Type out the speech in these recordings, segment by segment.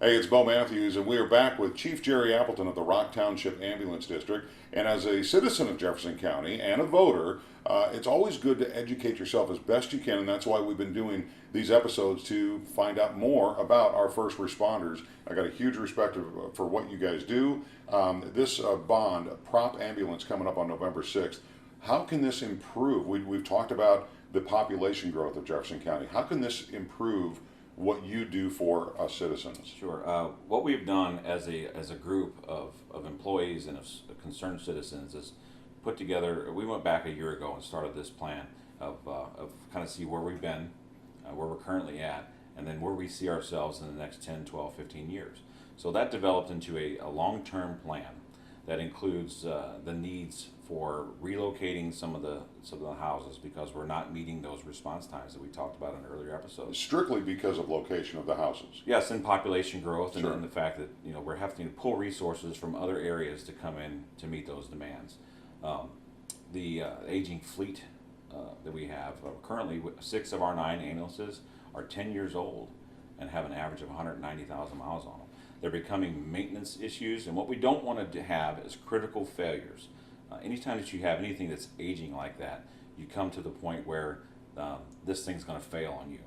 Hey, it's Bo Matthews, and we are back with Chief Jerry Appleton of the Rock Township Ambulance District. And as a citizen of Jefferson County and a voter, it's always good to educate yourself as best you can, and that's why we've been doing these episodes to find out more about our first responders. I got a huge respect for what you guys do. This bond, Prop Ambulance, coming up on November 6th. How can this improve? We've talked about the population growth of Jefferson County. How can this improve what you do for us citizens? Sure. What we've done as a group of employees and of concerned citizens is put together. We went back a year ago and started this plan of kind of see where we've been, where we're currently at, and then where we see ourselves in the next 10, 12, 15 years. So that developed into a long-term plan that includes the needs for relocating some of the houses because we're not meeting those response times that we talked about in earlier episodes. Strictly because of location of the houses. Yes, and population growth, Sure. and the fact that we're having to pull resources from other areas to come in to meet those demands. The aging fleet that we have currently, 6 of our 9 ambulances are 10 years old and have an average of 190,000 miles on them. They're becoming maintenance issues, and what we don't want to have is critical failures. Anytime that you have anything that's aging like that, you come to the point where this thing's going to fail on you.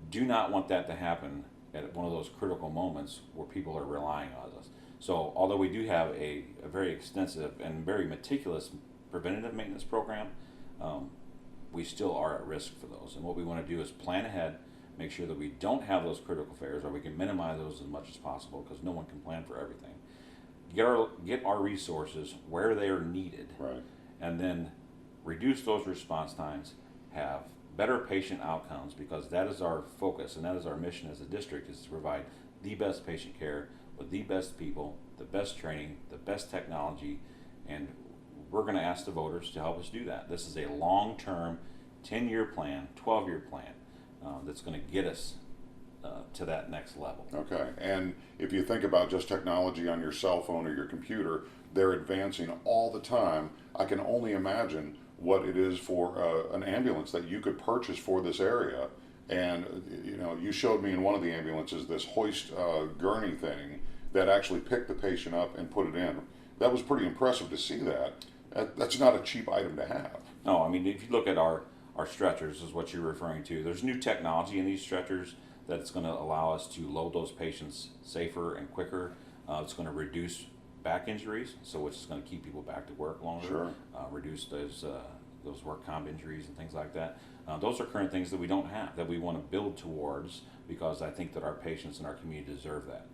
Do not want that to happen at one of those critical moments where people are relying on us. So although we do have a very extensive and very meticulous preventative maintenance program, we still are at risk for those. And what we want to do is plan ahead, make sure that we don't have those critical failures, or we can minimize those as much as possible, because no one can plan for everything. Get our resources where they are needed, Right. and then reduce those response times, have better patient outcomes, because that is our focus and that is our mission as a district, is to provide the best patient care with the best people, the best training, the best technology, and we're going to ask the voters to help us do that. This is a long-term, 10-year plan, 12-year plan that's going to get us to that next level. Okay, and if you think about just technology on your cell phone or your computer, they're advancing all the time. I can only imagine what it is for an ambulance that you could purchase for this area. And you showed me in one of the ambulances this hoist gurney thing that actually picked the patient up and put it in. That was pretty impressive to see that. That's not a cheap item to have. No, I mean, if you look at our stretchers, is what you're referring to. There's new technology in these stretchers that's going to allow us to load those patients safer and quicker. It's going to reduce back injuries, which is going to keep people back to work longer. Sure. Reduce those work comp injuries and things like that. Those are current things that we don't have, that we want to build towards, because I think that our patients in our community deserve that.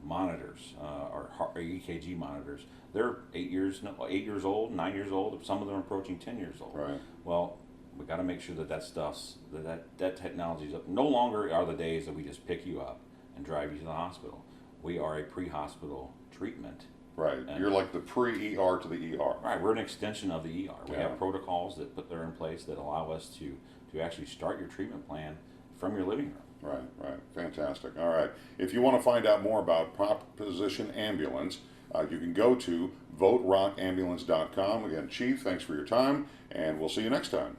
Monitors, our EKG monitors, they're 8 years old, 9 years old. Some of them are approaching 10 years old. Right. Well, we got to make sure that technology is up. No longer are the days that we just pick you up and drive you to the hospital. We are a pre-hospital treatment. Right. You're like the pre-ER to the ER. Right. We're an extension of the ER. We Yeah. have protocols that are in place that allow us to actually start your treatment plan from your living room. Right. Fantastic. All right. If you want to find out more about Proposition Ambulance, you can go to voterockambulance.com. Again, Chief, thanks for your time, and we'll see you next time.